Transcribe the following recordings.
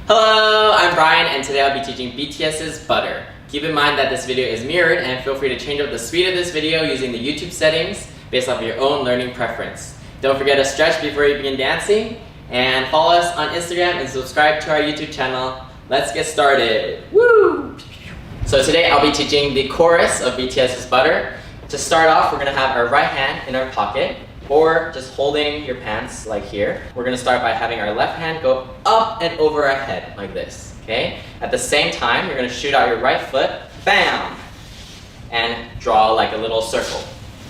Hello, I'm Brian and today I'll be teaching BTS's Butter. Keep in mind that this video is mirrored and feel free to change up the speed of this video using the YouTube settings based off of your own learning preference. Don't forget to stretch before you begin dancing and follow us on Instagram and subscribe to our YouTube channel. Let's get started. Woo! So today I'll be teaching the chorus of BTS's Butter. To start off, we're going to have our right hand in our pocket or just holding your pants like here. We're going to start by having our left hand go up and over our head like this, okay? At the same time, you're going to shoot out your right foot, bam, and draw like a little circle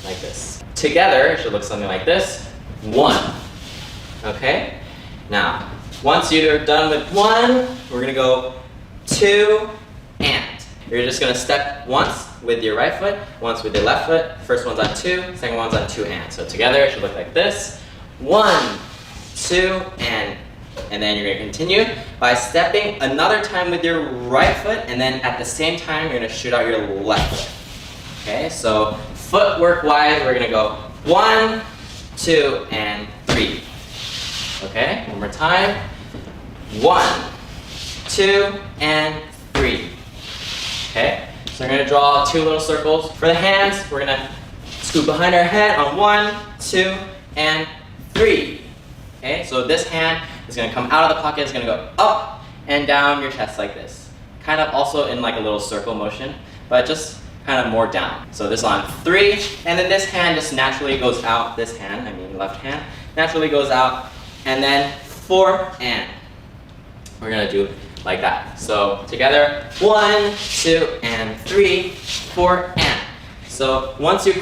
like this. Together, it should look something like this. 1, okay? Now, once you're done with 1, we're going to go 2 and. You're just going to step once with your right foot, once with your left foot. First one's on 2, second one's on 2 and. So together it should look like this. 1, 2, and then you're going to continue by stepping another time with your right foot, and then at the same time you're going to shoot out your left foot. Okay, so footwork wise, we're going to go 1, 2, and 3. Okay, one more time. 1, 2, and 3. Okay, so we're going to draw 2 little circles. For the hands, we're going to scoop behind our head on 1, 2, and 3. Okay, so this hand is going to come out of the pocket, it's going to go up and down your chest like this. Kind of also in like a little circle motion, but just kind of more down. So this on 3, and then this hand just naturally goes out. This hand, I mean left hand, naturally goes out. And then 4 and. We're going to do like that. So together, 1, 2, and 3, 4, and. So once you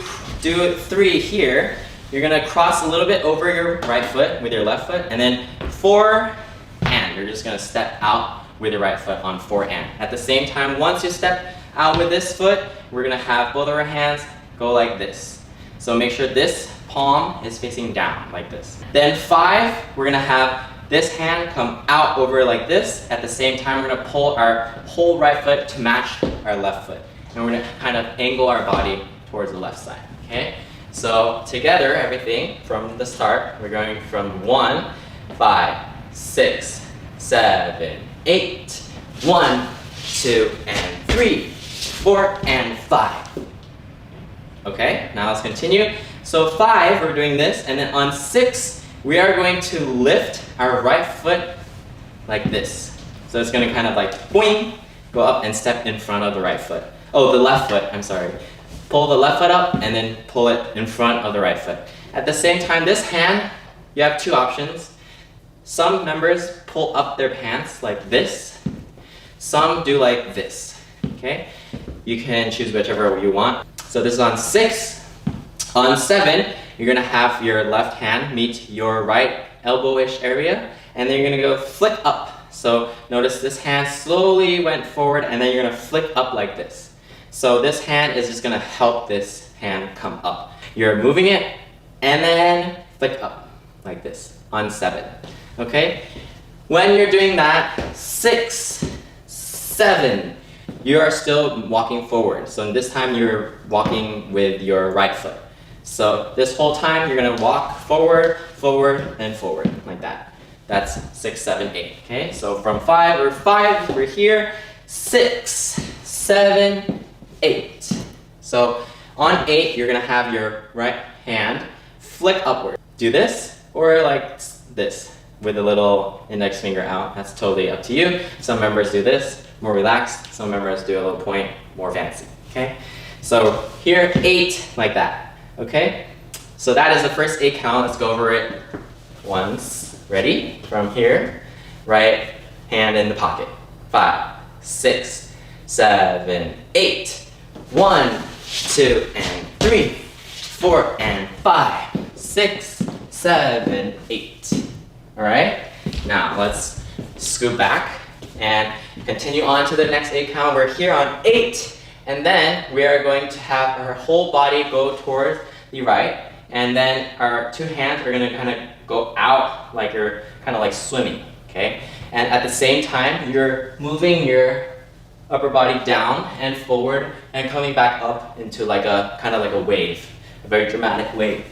do 3 here, you're going to cross a little bit over your right foot with your left foot, and then 4 and. You're just going to step out with your right foot on 4 and. At the same time, once you step out with this foot, we're going to have both of our hands go like this. So make sure this palm is facing down like this. Then 5, we're going to have this hand come out over like this. At the same time, we're going to pull our whole right foot to match our left foot. And we're going to kind of angle our body towards the left side, okay? So together, everything from the start, we're going from 1, 5, 6, 7, 8, 1, 2, and 3, 4, and 5. Okay, now let's continue. So 5, we're doing this, and then on 6, we are going to lift our right foot like this. So it's going to kind of like boing, go up and step in front of the right foot. Oh, the left foot, I'm sorry. Pull the left foot up and then pull it in front of the right foot. At the same time, this hand, you have 2 options. Some members pull up their pants like this. Some do like this, okay? You can choose whichever you want. So this is on 6. On 7, you're going to have your left hand meet your right elbow-ish area, and then you're going to go flick up. So notice this hand slowly went forward, and then you're going to flick up like this. So this hand is just going to help this hand come up. You're moving it, and then flick up like this on 7. Okay? When you're doing that, 6, 7, you are still walking forward. So this time you're walking with your right foot. So this whole time you're going to walk forward, forward, and forward like that. That's 6, 7, 8. Okay, so from 5, we're here. 6, 7, 8. So on 8, you're going to have your right hand flick upward. Do this or like this with a little index finger out. That's totally up to you. Some members do this, more relaxed. Some members do a little point, more fancy. Okay, so here 8 like that. Okay, so that is the first 8 count. Let's go over it once. Ready? From here, right hand in the pocket. 5, 6, 7, 8. 1, 2, and 3, 4, and 5, 6, 7, 8. All right, now let's scoot back and continue on to the next 8 count. We're here on 8. And then we are going to have our whole body go towards the right, and then our 2 hands are going to kind of go out like you're kind of like swimming, okay? And at the same time, you're moving your upper body down and forward and coming back up into like a kind of like a wave, a very dramatic wave,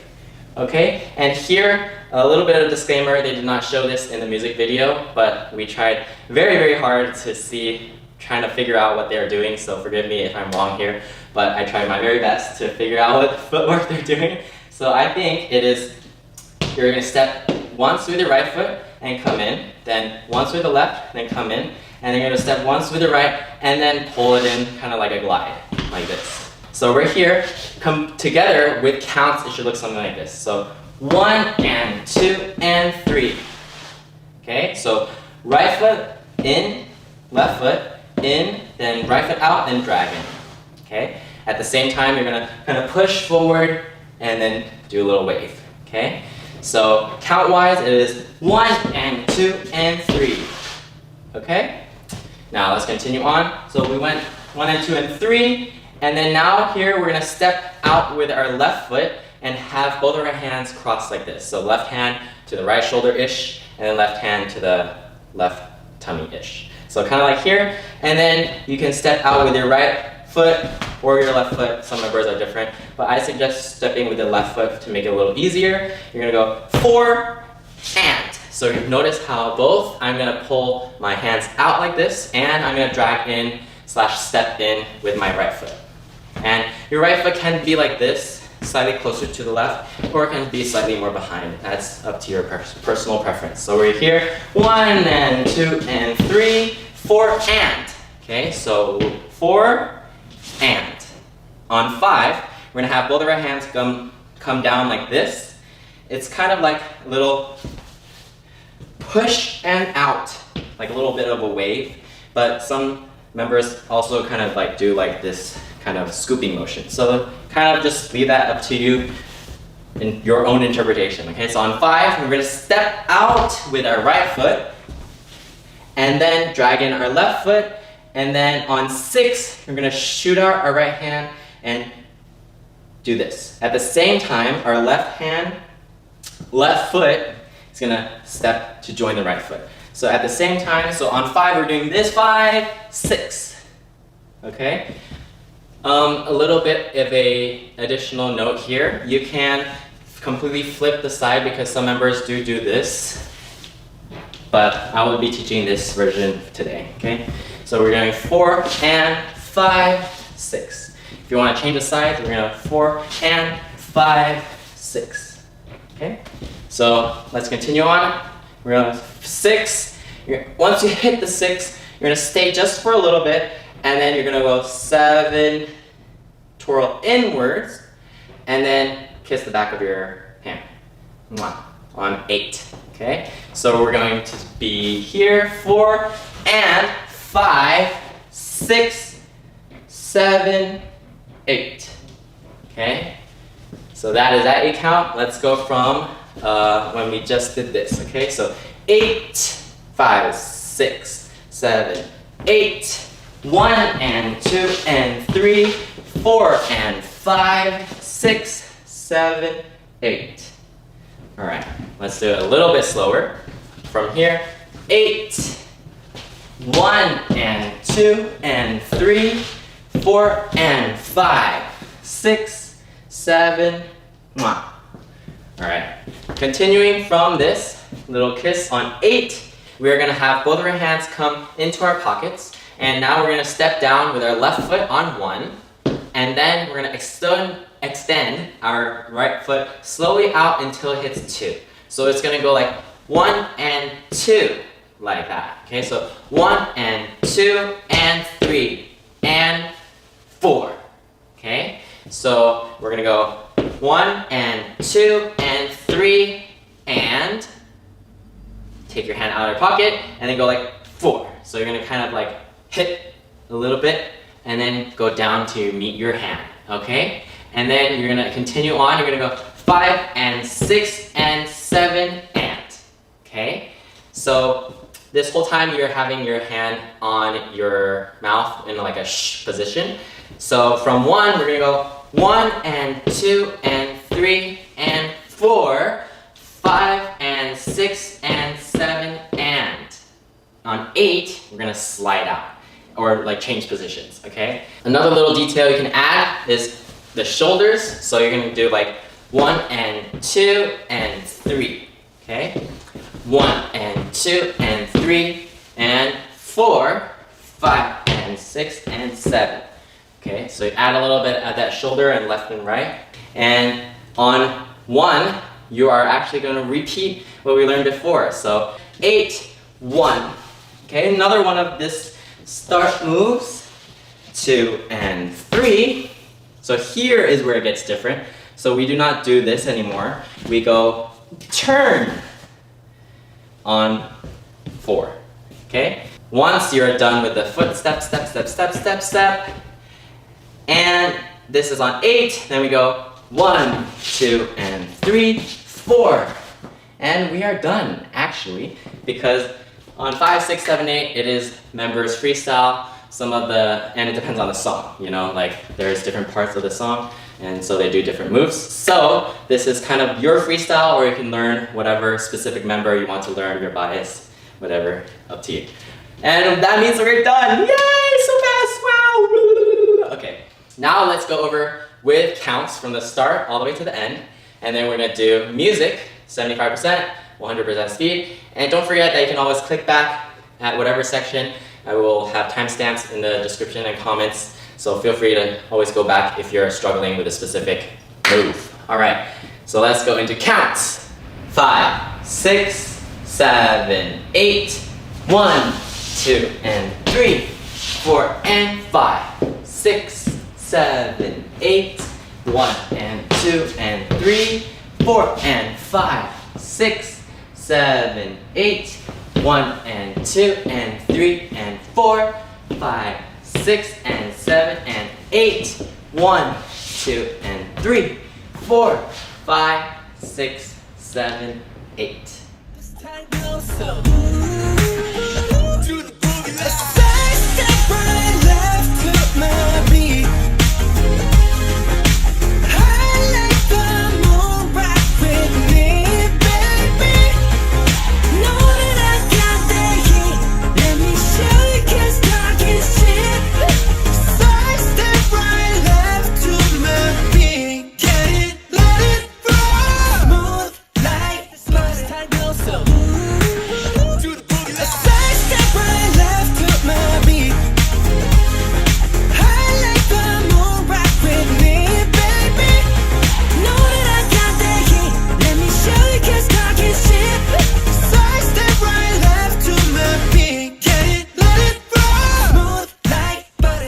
okay? And here A little bit of disclaimer, they did not show this in the music video, but we tried very, very hard to trying to figure out what they're doing, so forgive me if I'm wrong here, but I tried my very best to figure out what footwork they're doing. So I think it is, you're going to step once with your right foot and come in, then once with the left, then come in, and then you're going to step once with the right, and then pull it in kind of like a glide, like this. So we're here, come together with counts, it should look something like this. So 1 and 2 and 3. Okay, so right foot in, left foot in, then right foot out, then drag in. Okay, at the same time you're gonna kind of push forward and then do a little wave. Okay, so count wise it is 1 and 2 and 3. Okay, now let's continue on. So we went 1 and 2 and 3, and then now here we're gonna step out with our left foot and have both of our hands crossed like this. So left hand to the right shoulder-ish, and then left hand to the left tummy-ish. So kind of like here, and then you can step out with your right foot or your left foot. Some members are different, but I suggest stepping with the left foot to make it a little easier. You're gonna go 4 and. So you notice how both, I'm gonna pull my hands out like this, and I'm gonna drag in / step in with my right foot. And your right foot can be like this, slightly closer to the left, or it can be slightly more behind. That's up to your personal preference. So we're here, 1 and 2 and 3, 4 and. Okay, so 4 and. On 5, we're gonna have both of our hands come down like this. It's kind of like a little push and out, like a little bit of a wave, but some members also kind of like do like this kind of scooping motion. So kind of just leave that up to you in your own interpretation. Okay, so on 5, we're gonna step out with our right foot and then drag in our left foot, and then on 6, we're gonna shoot out our right hand and do this. At the same time, our left foot is gonna step to join the right foot. So at the same time, so on 5, we're doing this, 5, 6. Okay? A little bit of a additional note here. You can completely flip the side because some members do this, but I will be teaching this version today, okay? So we're doing 4 and 5, 6. If you want to change the sides, we're going to 4 and 5, 6. Okay? So let's continue on. We're going to 6. Once you hit the 6, you're going to stay just for a little bit, and then you're going to go 7, twirl inwards, and then kiss the back of your hand. On 8. Okay? So we're going to be here, 4 and 5, 6, 7, 8. Okay? So that is at 8 count. Let's go from when we just did this. Okay? So 8, 5, 6, 7, 8. 1 and 2 and 3, 4 and 5, 6, 7, 8. All right, let's do it a little bit slower. From here, 8, 1 and 2 and 3, 4 and 5, 6, 7, All right, continuing from this little kiss on 8, we are gonna have both of our hands come into our pockets. And now we're going to step down with our left foot on 1, and then we're going to extend our right foot slowly out until it hits 2. So it's going to go like 1 and 2, like that. Okay, so 1 and 2 and 3 and 4. Okay, so we're going to go 1 and 2 and 3 and take your hand out of your pocket and then go like 4. So you're going to kind of like hit a little bit and then go down to meet your hand, okay? And then you're gonna continue on, you're gonna go 5 and 6 and 7 and, okay? So this whole time you're having your hand on your mouth in like a shh position. So from 1, we're gonna go 1 and 2 and 3 and 4, 5 and 6 and 7 and. On 8, we're gonna slide out. Or like change positions, okay? Another little detail you can add is the shoulders. So you're gonna do like 1 and 2 and 3. Okay? 1 and 2 and 3 and 4, 5 and 6 and 7. Okay, so you add a little bit at that shoulder and left and right. And on 1, you are actually going to repeat what we learned before. So 8, 1. Okay, another one of this start moves. 2 and 3. So here is where it gets different. So we do not do this anymore. We go turn on 4. Okay? Once you're done with the foot step, step, step, step, step, step. And this is on 8. Then we go 1, 2, and 3, 4. And we are done, actually, because on 5, 6, 7, 8, it is members freestyle. And it depends on the song, you know, like there's different parts of the song, and so they do different moves. So this is kind of your freestyle, or you can learn whatever specific member you want to learn, your bias, whatever, up to you. And that means we're done. Yay, so fast, wow. Okay, now let's go over with counts from the start all the way to the end, and then we're gonna do music, 75%, 100% speed, and don't forget that you can always click back at whatever section. I will have timestamps in the description and comments, so feel free to always go back if you're struggling with a specific move. Alright, so let's go into counts. 5, 6, 7, 8, 1, 2, and 3, 4, and 5, 6, 7, 8, 1, and 2, and 3, 4, and 5, 6, 7, 8, 1 and 2 and 3 and 4, 5, 6 and 7 and 8. 1, 2 and 3, 4, 5, 6, 7, 8.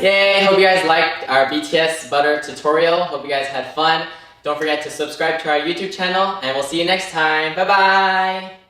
Yay, hope you guys liked our BTS Butter tutorial. Hope you guys had fun. Don't forget to subscribe to our YouTube channel, and we'll see you next time. Bye-bye!